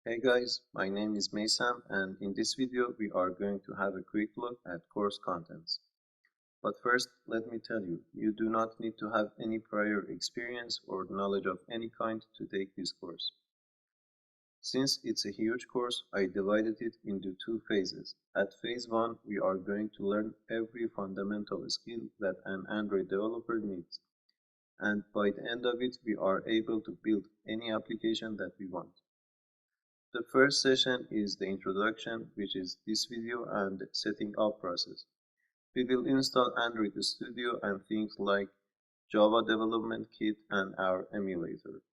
Hey guys, my name is Maysam and in this video we are going to have a quick look at course contents. But first, let me tell you, you do not need to have any prior experience or knowledge of any kind to take this course. Since it's a huge course, I divided it into two phases. At phase 1, we are going to learn every fundamental skill that an Android developer needs. And by the end of it, we are able to build any application that we want. The first session is the introduction, which is this video and the setting up process. We will install Android Studio and things like Java Development Kit and our emulator.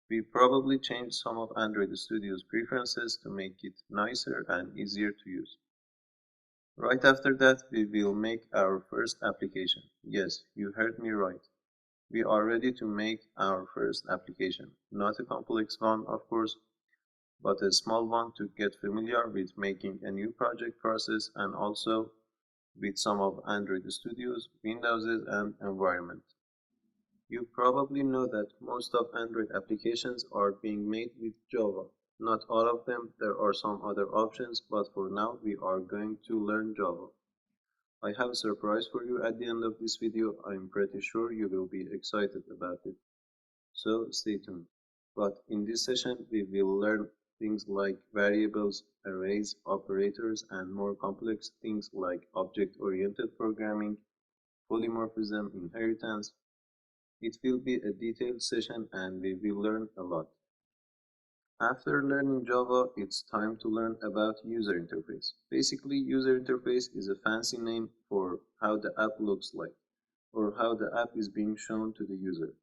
We probably change some of Android Studio's preferences to make it nicer and easier to use. Right after that, we will make our first application. Yes, you heard me right. We are ready to make our first application. Not a complex one, of course, but a small one to get familiar with making a new project process and also with some of Android Studio's Windows and environment. You probably know that most of Android applications are being made with Java. Not all of them, there are some other options, but for now we are going to learn Java. I have a surprise for you at the end of this video. I'm pretty sure you will be excited about it. So stay tuned. But in this session, we will learn things like variables, arrays, operators, and more complex things like object-oriented programming, polymorphism, inheritance. It will be a detailed session and we will learn a lot. After learning Java, it's time to learn about user interface. Basically, user interface is a fancy name for how the app looks like, or how the app is being shown to the user.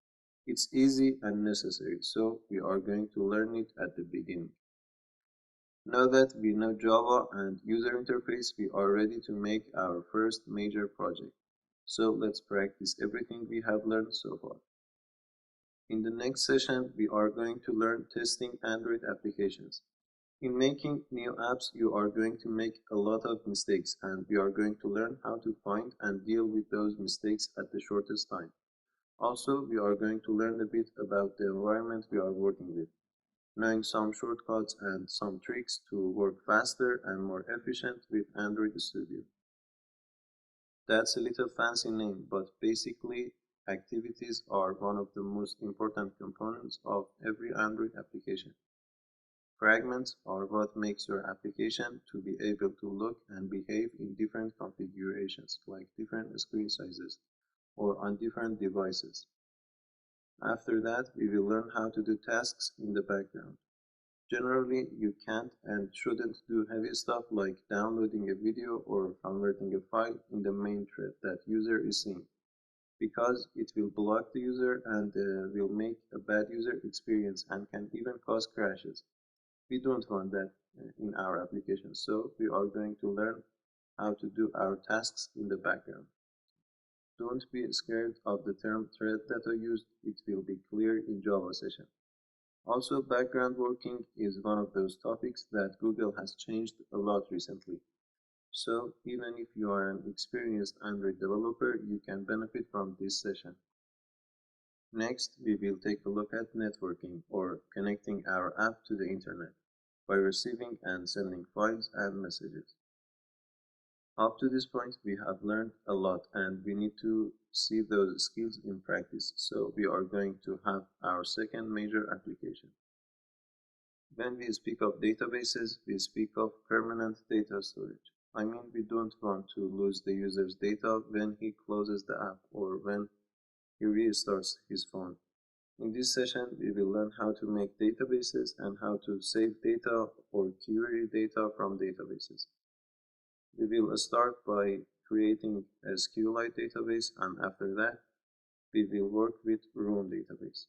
It's easy and necessary, so we are going to learn it at the beginning. Now that we know Java and user interface, we are ready to make our first major project. So let's practice everything we have learned so far. In the next session, we are going to learn testing Android applications. In making new apps, you are going to make a lot of mistakes and we are going to learn how to find and deal with those mistakes at the shortest time. Also, we are going to learn a bit about the environment we are working with, knowing some shortcuts and some tricks to work faster and more efficient with Android Studio. That's a little fancy name, but basically, activities are one of the most important components of every Android application. Fragments are what makes your application to be able to look and behave in different configurations, like different screen sizes, or on different devices. After that, we will learn how to do tasks in the background. Generally, you can't and shouldn't do heavy stuff like downloading a video or converting a file in the main thread that user is seeing, because it will block the user and will make a bad user experience and can even cause crashes. We don't want that in our application, so we are going to learn how to do our tasks in the background. Don't be scared of the term thread data used, it will be clear in Java session. Also, background working is one of those topics that Google has changed a lot recently. So, even if you are an experienced Android developer, you can benefit from this session. Next, we will take a look at networking, or connecting our app to the internet, by receiving and sending files and messages. Up to this point, we have learned a lot and we need to see those skills in practice, so we are going to have our second major application. When we speak of databases, we speak of permanent data storage. I mean, we don't want to lose the user's data when he closes the app or when he restarts his phone. In this session, we will learn how to make databases and how to save data or query data from databases. We will start by creating a SQLite database, and after that, we will work with Room database.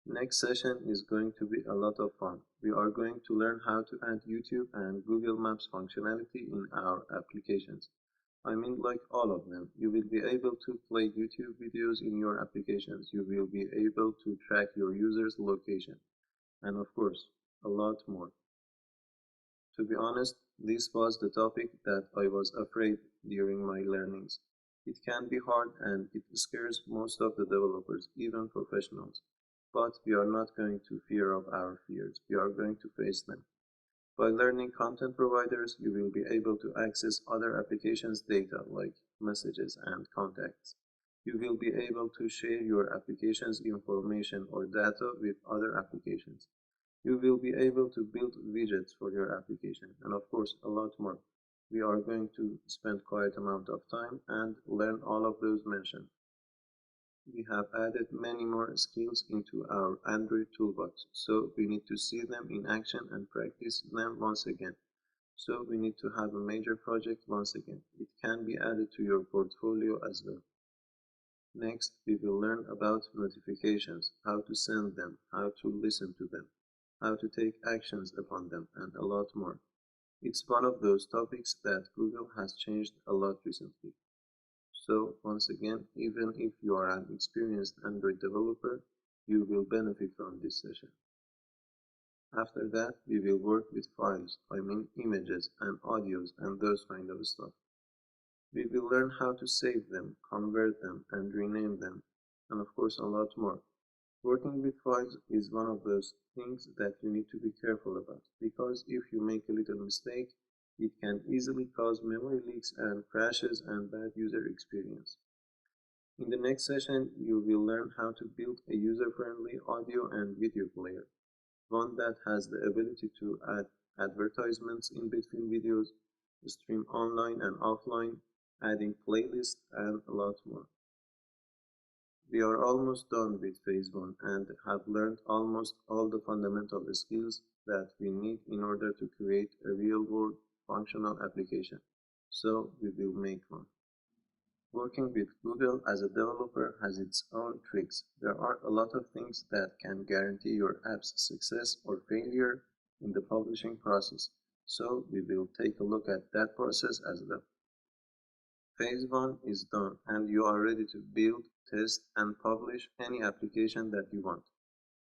Next session is going to be a lot of fun. We are going to learn how to add YouTube and Google Maps functionality in our applications. I mean, like all of them. You will be able to play YouTube videos in your applications. You will be able to track your users' location. And of course, a lot more. To be honest, this was the topic that I was afraid during my learnings. It can be hard and it scares most of the developers, even professionals. But we are not going to fear of our fears, we are going to face them. By learning content providers, you will be able to access other applications' data like messages and contacts. You will be able to share your application's information or data with other applications. You will be able to build widgets for your application, and of course, a lot more. We are going to spend quite amount of time and learn all of those mentioned. We have added many more skills into our Android toolbox, so we need to see them in action and practice them once again. So we need to have a major project once again. It can be added to your portfolio as well. Next, we will learn about notifications, how to send them, how to listen to them, how to take actions upon them, and a lot more. It's one of those topics that Google has changed a lot recently. So once again, even if you are an experienced Android developer, you will benefit from this session. After that, we will work with files, I mean images and audios and those kind of stuff. We will learn how to save them, convert them, and rename them, and of course a lot more. Working with files is one of those things that you need to be careful about, because if you make a little mistake, it can easily cause memory leaks and crashes and bad user experience. In the next session, you will learn how to build a user-friendly audio and video player, one that has the ability to add advertisements in between videos, stream online and offline, adding playlists, and a lot more. We are almost done with phase 1 and have learned almost all the fundamental skills that we need in order to create a real-world functional application. So we will make one. Working with Google as a developer has its own tricks. There are a lot of things that can guarantee your app's success or failure in the publishing process. So we will take a look at that process as well. Phase 1 is done and you are ready to build, test, and publish any application that you want.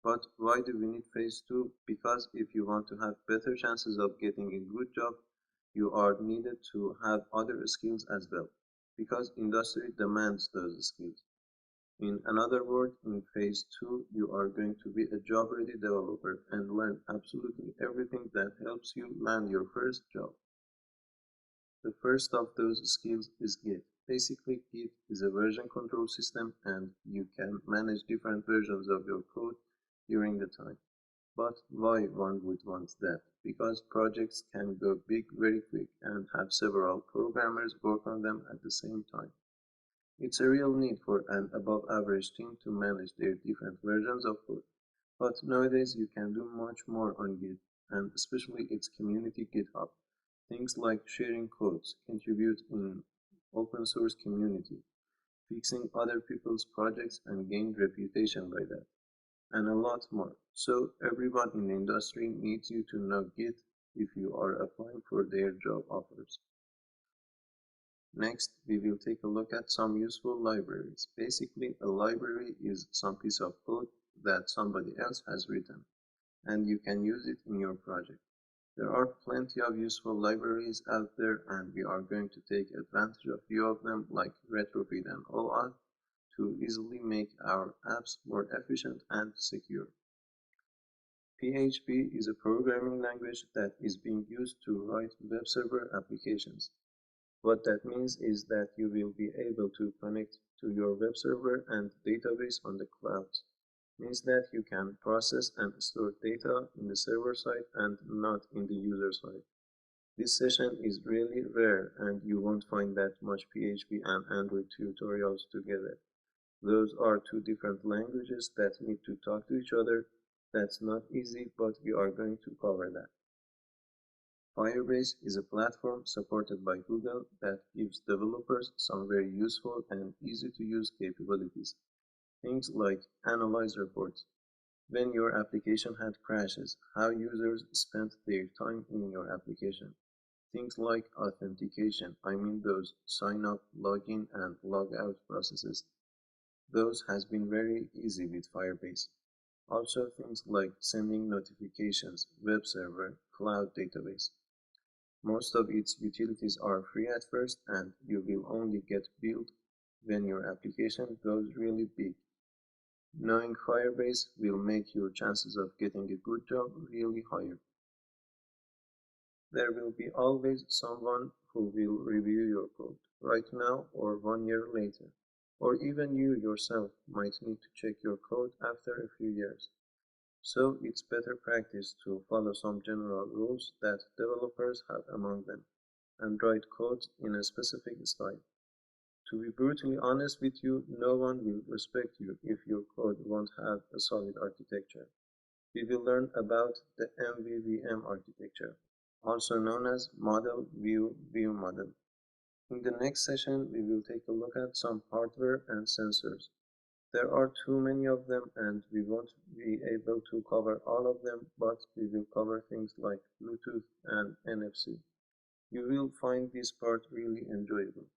But why do we need phase 2? Because if you want to have better chances of getting a good job, you are needed to have other skills as well, because industry demands those skills. In another word, in phase 2, you are going to be a job-ready developer and learn absolutely everything that helps you land your first job. The first of those skills is Git. Basically, Git is a version control system and you can manage different versions of your code during the time. But why one would want that? Because projects can go big very quick and have several programmers work on them at the same time. It's a real need for an above average team to manage their different versions of code. But nowadays you can do much more on Git, and especially its community GitHub. Things like sharing codes, contribute in open source community, fixing other people's projects and gain reputation by that, and a lot more. So everyone in the industry needs you to know Git if you are applying for their job offers. Next, we will take a look at some useful libraries. Basically, a library is some piece of code that somebody else has written, and you can use it in your project. There are plenty of useful libraries out there, and we are going to take advantage of a few of them like Retrofit and OAuth to easily make our apps more efficient and secure. PHP is a programming language that is being used to write web server applications. What that means is that you will be able to connect to your web server and database on the cloud. Means that you can process and store data in the server side and not in the user side. This session is really rare and you won't find that much PHP and Android tutorials together. Those are two different languages that need to talk to each other. That's not easy, but we are going to cover that. Firebase is a platform supported by Google that gives developers some very useful and easy to use capabilities. Things like analyze reports, when your application had crashes, how users spent their time in your application. Things like authentication, I mean those sign up, login, and log out processes. Those has been very easy with Firebase. Also things like sending notifications, web server, cloud database. Most of its utilities are free at first and you will only get billed when your application goes really big. Knowing Firebase will make your chances of getting a good job really higher. There will be always someone who will review your code, right now or 1 year later. Or even you yourself might need to check your code after a few years. So it's better practice to follow some general rules that developers have among them, and write code in a specific style. To be brutally honest with you, no one will respect you if your code won't have a solid architecture. We will learn about the MVVM architecture, also known as Model View View Model. In the next session, we will take a look at some hardware and sensors. There are too many of them and we won't be able to cover all of them, but we will cover things like Bluetooth and NFC. You will find this part really enjoyable.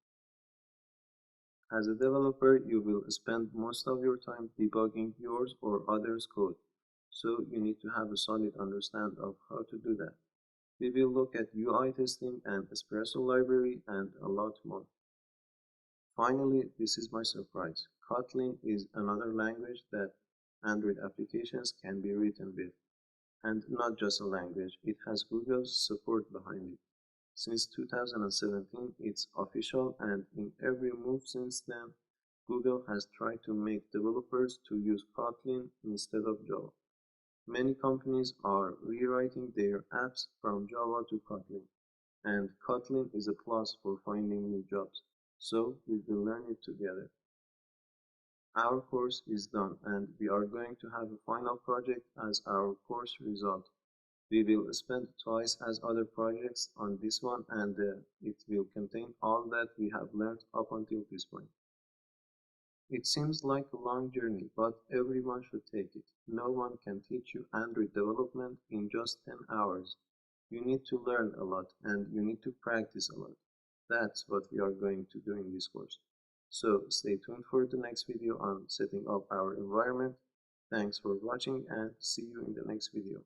As a developer, you will spend most of your time debugging yours or others' code, so you need to have a solid understanding of how to do that. We will look at UI testing and Espresso library and a lot more. Finally, this is my surprise. Kotlin is another language that Android applications can be written with. And not just a language, it has Google's support behind it. Since 2017, it's official, and in every move since then, Google has tried to make developers to use Kotlin instead of Java. Many companies are rewriting their apps from Java to Kotlin, and Kotlin is a plus for finding new jobs, so we will learn it together. Our course is done, and we are going to have a final project as our course result. We will spend twice as other projects on this one, and it will contain all that we have learned up until this point. It seems like a long journey, but everyone should take it. No one can teach you Android development in just 10 hours. You need to learn a lot and you need to practice a lot. That's what we are going to do in this course. So stay tuned for the next video on setting up our environment. Thanks for watching and see you in the next video.